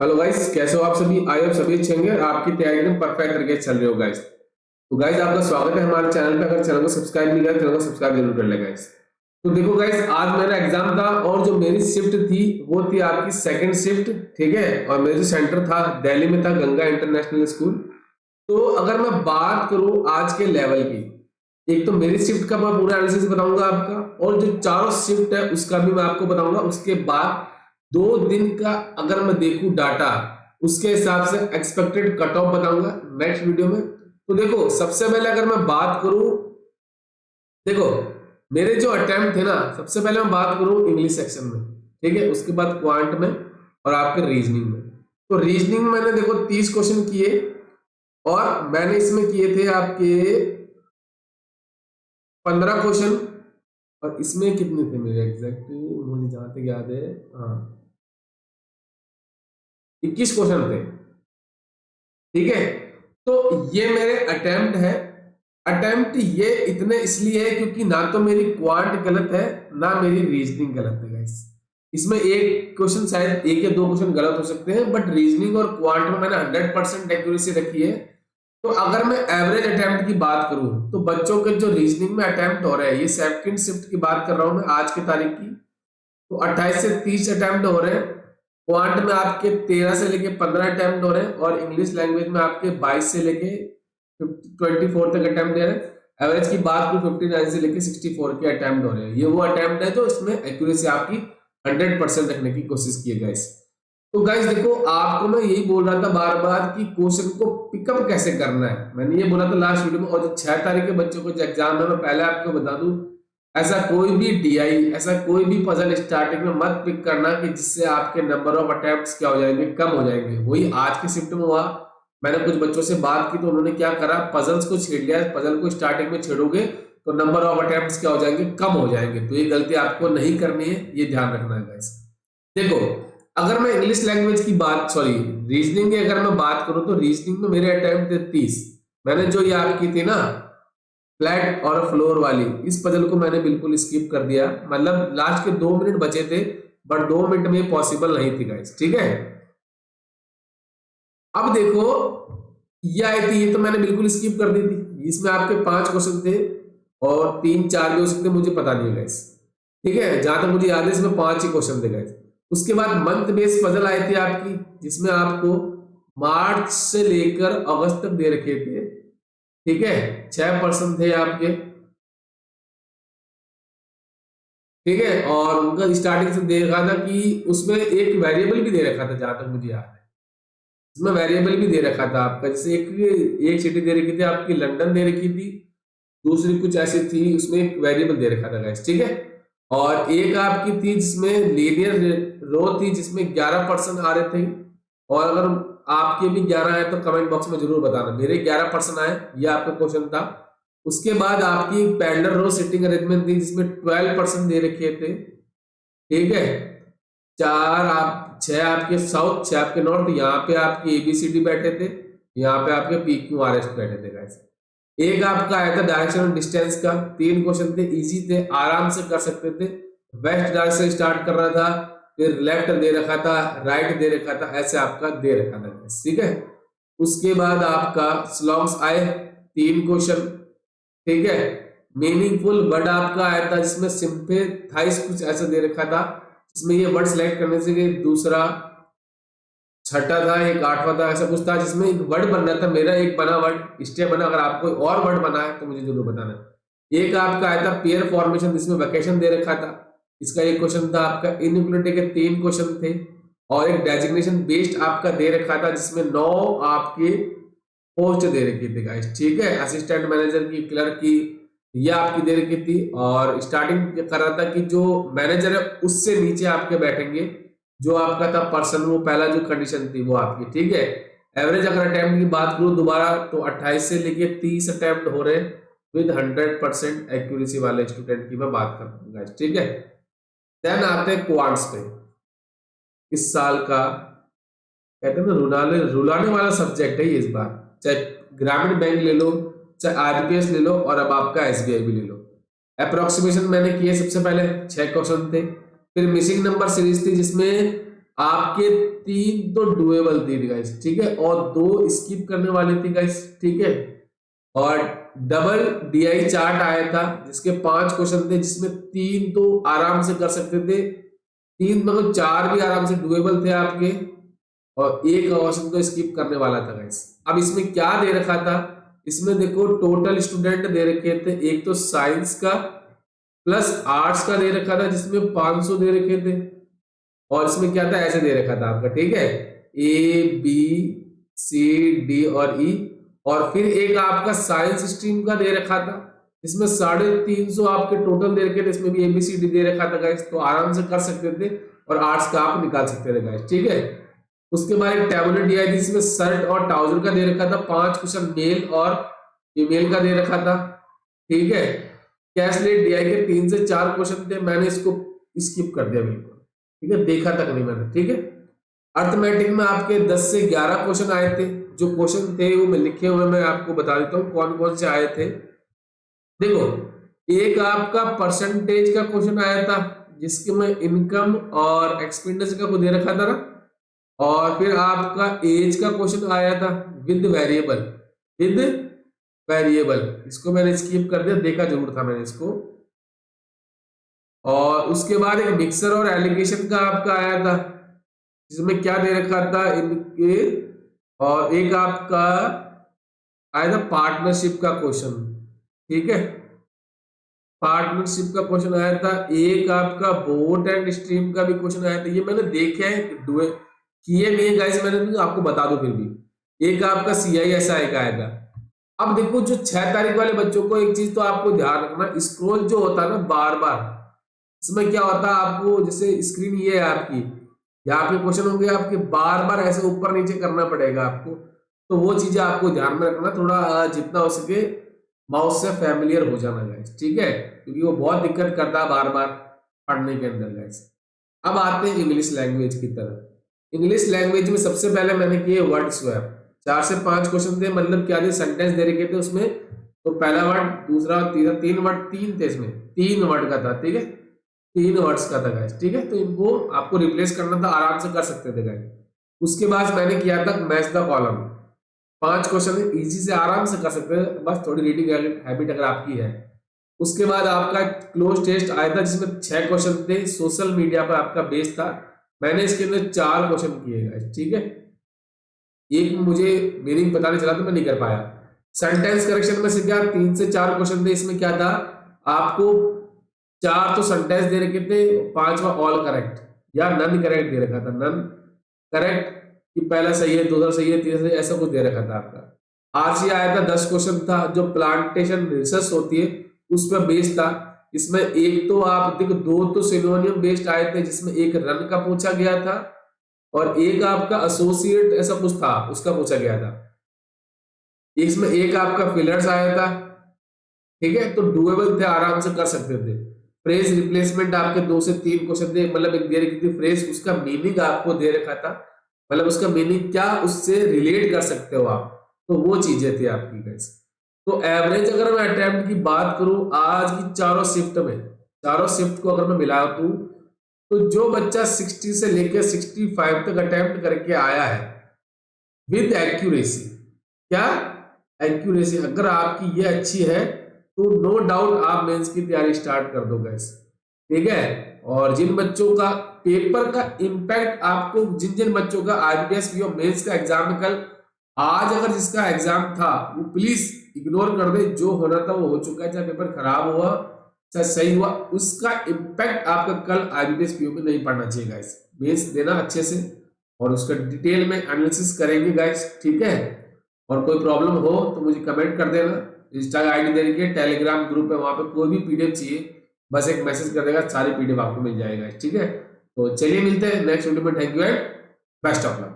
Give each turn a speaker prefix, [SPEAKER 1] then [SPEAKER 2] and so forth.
[SPEAKER 1] Hello guys, कैसे हो आप सभी। आई होप सभी अच्छे होंगे और आपकी तैयारी एकदम परफेक्ट तरीके से चल रही हो गाइस। तो गाइस, आपका स्वागत है हमारे चैनल पे। अगर चैनल को सब्सक्राइब नहीं किया चैनल को सब्सक्राइब जरूर कर ले गाइस। तो देखो गाइस, आज मेरा एग्जाम था और जो मेरी शिफ्ट थी वो थी आपकी सेकंड शिफ्ट। ठीक है, और मेरा जो सेंटर था दिल्ली में था, गंगा इंटरनेशनल स्कूल। तो अगर मैं बात करूं आज के लेवल की, एक तो मेरी शिफ्ट का मैं पूरा एनालिसिस बताऊंगा आपका, और जो चारों शिफ्ट है उसका भी मैं आपको बताऊंगा। उसके बाद 2 दिन का अगर मैं देखूं डाटा, उसके हिसाब से एक्सपेक्टेड कट ऑफ बताऊंगा नेक्स्ट वीडियो में। तो देखो, सबसे पहले अगर मैं बात करूं, देखो मेरे जो अटेम्प्ट थे ना, सबसे पहले मैं बात करूं इंग्लिश सेक्शन में, ठीक है, उसके बाद क्वांट में और आपके रीजनिंग में। तो रीजनिंग में मैंने देखो 30 क्वेश्चन किए, और मैंने इसमें किए थे आपके 15 क्वेश्चन। और इसमें कितने थे मेरे एग्जैक्ट, मुझे जहां तक याद है, हाँ, 21 क्वेश्चन थे। ठीक है, तो ये मेरे अटेम्प्ट है। अटेम्प्ट ये इतने इसलिए है क्योंकि ना तो मेरी क्वांट गलत है, ना मेरी रीजनिंग गलत है गाइस। इसमें एक क्वेश्चन, शायद एक या दो क्वेश्चन गलत हो सकते हैं, बट रीजनिंग और क्वांट में मैंने 100% एक्यूरेसी रखी है। तो अगर मैं एवरेज अटेम्प्ट की बात करूं, तो बच्चों के जो रीजनिंग में अटेम्प्ट हो रहे हैं, ये सेकंड शिफ्ट की बात कर रहा हूं मैं आज की तारीख की, तो 28 से 30 अटेम्प्ट हो रहे हैं। क्वांट में आपके 13 से लेके 15 अटेम्प्ट हो रहे हैं, और इंग्लिश लैंग्वेज में आपके 22 से लेके 24 तक अटेम्प्ट दे रहे हैं। एवरेज की बात करूं, 59 से लेके 64 के अटेम्प्ट हो रहे हैं। ये वो अटेम्प्ट है जो इसमें एक्यूरेसी आपकी 100% रखने की कोशिश की है गाइस। तो गाइस देखो, आपको मैं यही बोल रहा था बार बार कि क्वेश्चन को पिकअप कैसे करना है, मैंने ये बोला था लास्ट वीडियो में। और जो 6 तारीख के बच्चों को जो एग्जाम है, मैं पहले आपको बता दूं, ऐसा कोई भी डीआई, ऐसा कोई भी पजल स्टार्टिंग में मत पिक करना कि जिससे आपके नंबर ऑफ अटेम्प्ट्स क्या हो जाएंगे, कम हो जाएंगे। वही आज के शिफ्ट में हुआ। मैंने कुछ बच्चों से बात की तो उन्होंने क्या करा, पजल्स को छेड़ लिया। पजल को स्टार्टिंग में छेड़ोगे तो नंबर ऑफ अटेम्प्ट्स क्या हो जाएंगे, कम हो जाएंगे। तो ये गलती आपको नहीं करनी है, ये ध्यान रखना है गाइस। देखो, अगर मैं इंग्लिश लैंग्वेज की बात, सॉरी रीजनिंग की अगर मैं बात करूं, तो रीजनिंग में मेरे अटेम्प्ट थे 30। मैंने जो याद की थी ना, फ्लैट और फ्लोर वाली, इस पजल को मैंने बिल्कुल स्किप कर दिया। मतलब लास्ट के 2 मिनट बचे थे, बट 2 मिनट में पॉसिबल नहीं थी गाइस। ठीक है, अब देखो, ये आई थी, ये तो मैंने बिल्कुल स्किप कर दी थी। इसमें आपके 5 क्वेश्चन थे, और 3 4 भी हो सकते, मुझे पता नहीं है गाइस। ठीक है, जहां तक मुझे याद है इसमें 5 ही क्वेश्चन थे गाइस। उसके बाद मंथ बेस्ड पजल आई थी आपकी, जिसमें आपको मार्च से लेकर अगस्त तक दे रखे थे। ठीक है, 6 पर्सन थे आपके। ठीक है, और उनका स्टार्टिंग से दे रखा था कि उसमें एक वेरिएबल भी दे रखा था, जहां तक मुझे याद है। इसमें वेरिएबल भी दे रखा था आपका, जैसे एक एक सिटी दे रखी थी आपकी, लंदन दे रखी थी। दूसरी कुछ ऐसी थी, उसमें एक वेरिएबल दे रखा था गाइस। ठीक है, और एक आपकी थी जिसमें लीनियर रो थी, जिसमें 11 पर्सन आ रहे थे। और अगर आपके भी 11 आए तो कमेंट बॉक्स में जरूर बताना। मेरे 11 पर्सन आए, ये आपका क्वेश्चन था। उसके बाद आपकी पैरेलल रो सिटिंग अरेंजमेंट थी, जिसमें 12 पर्सन दे रखे थे। ठीक है, 6 आपके साउथ, 6 आपके नॉर्थ। यहाँ पे आपके एबीसीडी बैठे थे, यहाँ पे आपके PQRS बैठे थे गाइस। एक आपका आया था डायरेक्शन और डिस्टेंस का, 3 क्वेश्चन थे, इजी थे, आराम से कर सकते थे। वेस्ट डायरेक्शन से स्टार्ट कर रहा था, फिर लेफ्ट दे रखा था, राइट दे रखा था, ऐसे आपका दे रखा था guys, ठीक है। उसके बाद आपका स्लॉग्स आए, 3 क्वेश्चन। ठीक है, मीनिंगफुल वर्ड आपका आया था, जिसमें सिंपैथाइज कुछ ऐसा दे रखा था, जिसमें ये वर्ड सेलेक्ट करने से कि दूसरा, छठा था, एक आठवां था, ऐसा कुछ था, जिसमें एक वर्ड बन रहा था। मेरा एक बना वर्ड, स्टेप बना। अगर आपको और वर्ड बना है तो मुझे जरूर बताना। एक आपका आया था पेयर फॉर्मेशन, जिसमें वेकेशन दे रखा था। इसका एक क्वेश्चन था आपका। इनइक्वलिटी के 3 क्वेश्चन थे, और एक डेजिग्नेशन बेस्ड आपका दे रखा था, जिसमें 9 आपके पोस्ट दे रखी थी गाइस। ठीक है, असिस्टेंट मैनेजर की, क्लर्क की, ये आपकी दे रखी थी। और स्टार्टिंग कर रहा था कि जो मैनेजर है उससे नीचे आपके बैठेंगे जो आपका था पर्सन, वो पहला जो कंडीशन थी वो आपकी। ठीक है, एवरेज अगर अटेम्प्ट की बात करूं दोबारा, तो 28 से लेके 30 अटेम्प्ट हो रहे विद 100% एक्यूरेसी वाले स्टूडेंट की मैं बात करता हूँ। ठीक है, देन आते हैं क्वांट्स पे। इस साल का कहते हैं ना, रुलाने रुलाने वाला सब्जेक्ट है ये इस बार। चाहे ग्रामीण बैंक ले लो, चाहे आरबीएस ले लो, और अब आपका एसबीआई भी ले लो। अप्रोक्सीमेशन मैंने किए, सबसे पहले 6 क्वेश्चन थे। फिर मिसिंग नंबर सीरीज थी, जिसमें आपके 3 तो डुएबल थी गाइस, ठीक है, और 2 स्किप करने वाली थी गाइस, ठीक है। और डबल डीआई चार्ट आया था जिसके 5 क्वेश्चन थे, जिसमें 3 तो आराम से कर सकते थे, 3 मतलब 4 भी आराम से डुएबल थे आपके, और 1 क्वेश्चन तो स्किप करने वाला था गाइस। अब इसमें क्या दे रखा था, इसमें देखो टोटल स्टूडेंट दे रखे थे, एक तो साइंस का प्लस आर्ट्स का दे रखा था जिसमें 500 दे रखे थे, और इसमें क्या था ऐसे दे रखा था आपका, ठीक है, ए बी सी डी और ई, और फिर एक आपका साइंस स्ट्रीम का दे रखा था इसमें 350 आपके टोटल दे रखे थे, इसमें भी एबीसीडी दे रखा था गाइस, तो आराम से कर सकते थे, और आर्ट्स का आप निकाल सकते थे गाइस, ठीक है। उसके बाद एक टैबुलर डी आई थी जिसमें शर्ट और ट्राउजर का दे रखा था, 5 क्वेश्चन मेल और फीमेल का दे रखा था, ठीक है। कैशलेट डीआई के 3 से 4 क्वेश्चन थे, मैंने इसको स्किप कर दिया बिल्कुल, ठीक है, देखा तक नहीं मैंने, ठीक है। अर्थमेटिक में आपके 10 से 11 क्वेश्चन आए थे, जो क्वेश्चन थे वो मैं लिखे हुए मैं आपको बता देता हूँ कौन कौन से आए थे। देखो, एक आपका परसेंटेज का क्वेश्चन आया था जिसके में इनकम और एक्सपेंडिचर का को दे रखा था ना, और फिर आपका एज का क्वेश्चन आया था विद वेरिएबल, विद वेरिएबल, इसको मैंने स्किप कर दिया, देखा जरूर था मैंने इसको। और उसके बाद एक मिक्सर और एलिगेशन का आपका आया था जिसमें क्या दे रखा था इनके, और एक आपका आया था पार्टनरशिप का क्वेश्चन, ठीक है, पार्टनरशिप का क्वेश्चन आया था, एक आपका बोट एंड स्ट्रीम का भी क्वेश्चन आया था, ये मैंने देखे हैं किए नहीं गाइस मैंने, तो आपको बता दो फिर भी। एक आपका CISI का आया था। अब देखो जो 6 तारीख वाले बच्चों को एक चीज तो आपको ध्यान रखना, स्क्रॉल जो होता है ना बार बार, इसमें क्या होता है आपको, जैसे स्क्रीन ये है आपकी, यहाँ पे क्वेश्चन होंगे आपके, बार बार ऐसे ऊपर नीचे करना पड़ेगा आपको, तो वो चीजें आपको ध्यान में रखना, थोड़ा जितना हो सके माउस से फैमिलियर हो जाना गाइस, ठीक है, क्योंकि वो बहुत दिक्कत करता है बार बार पढ़ने के अंदर गाइस। अब आते हैं इंग्लिश लैंग्वेज की तरफ। इंग्लिश लैंग्वेज में सबसे पहले मैंने किए वर्ड स्वैप, 4 से 5 क्वेश्चन थे, मतलब क्या थे, सेंटेंस दे रखे थे उसमें, तो पहला वर्ड दूसरा तीसरा, 3 वर्ड 3 थे इसमें, 3 वर्ड का था, ठीक है, 3 वर्ड्स का था गाइस, ठीक है, तो इनको आपको रिप्लेस करना था, आराम से कर सकते थे गाइस। उसके बाद मैंने किया था match the column, 5 question easy से आराम से कर सकते हैं, बस थोड़ी रीडिंग हैबिट अगर आपकी है। उसके बाद आपका क्लोज टेस्ट आया था जिसमें 6 क्वेश्चन थे, सोशल मीडिया पर आपका बेस था, मैंने इसके अंदर 4 क्वेश्चन किए गाइस, ठीक है, एक मुझे मीनिंग पता नहीं चला तो मैं नहीं कर पाया। सेंटेंस करेक्शन में से क्या 3 से 4 क्वेश्चन थे, इसमें क्या था आपको 4 तो सेंटेंस दे रखे थे, 5वां ऑल करेक्ट या नन करेक्ट दे रखा था, नन करेक्ट कि पहला सही है, दूसरा सही है, तीसरा सही है, ऐसा कुछ दे रखा था आपका। आरसी आया था 10 क्वेश्चन था, जो प्लांटेशन रिसर्च होती है उस पर बेस्ड था, इसमें एक तो आप देखो 2 तो सिनोनियम बेस्ड आए थे जिसमें एक रन का पूछा गया था और एक आपका एसोसिएट ऐसा कुछ था उसका पूछा गया था, इसमें एक आपका फिलर्स आया था, ठीक है, तो डुएबल थे, आराम से कर सकते थे। फ्रेज रिप्लेसमेंट आपके 2 से 3 क्वेश्चन थे, मतलब एक दे रखी थी फ्रेज, उसका मीनिंग आपको दे रखा था, मतलब उसका मीनिंग क्या उससे रिलेट कर सकते हो आप, तो वो चीजें थी आपकी गाइस। तो एवरेज अगर मैं अटेम्प्ट की बात करूं आज की चारों शिफ्ट में, चारों शिफ्ट को अगर मैं मिला दूं तो जो बच्चा 60 से लेकर 65 तक अटेम्प्ट करके आया है विद एक्यूरेसी, क्या एक्यूरेसी अगर आपकी ये अच्छी है तो नो डाउट आप मेंस की तैयारी स्टार्ट कर दो गाइस, ठीक है। और जिन बच्चों का पेपर का इंपैक्ट आपको, जिन जिन बच्चों का आईबीपीएस पीओ मेंस का एग्जाम है कल, आज अगर जिसका एग्जाम था वो प्लीज इग्नोर कर दे, जो होना था वो हो चुका है, चाहे पेपर खराब हुआ चाहे सही हुआ, उसका इंपैक्ट आपका कल आईबीपीएस पीओ में नहीं पड़ना चाहिए गाइस। मेंस देना अच्छे से और उसका डिटेल में एनालिसिस करेंगे गाइस, ठीक है। और कोई प्रॉब्लम हो तो मुझे कमेंट कर देना, इंस्टा आईडी दे रखी है, टेलीग्राम ग्रुप है, वहां पे कोई भी पीडीएफ चाहिए बस एक मैसेज कर देगा, सारी पीडीएफ आपको मिल जाएगा, ठीक है। तो चलिए मिलते हैं नेक्स्ट वीडियो में, thank you and best of luck.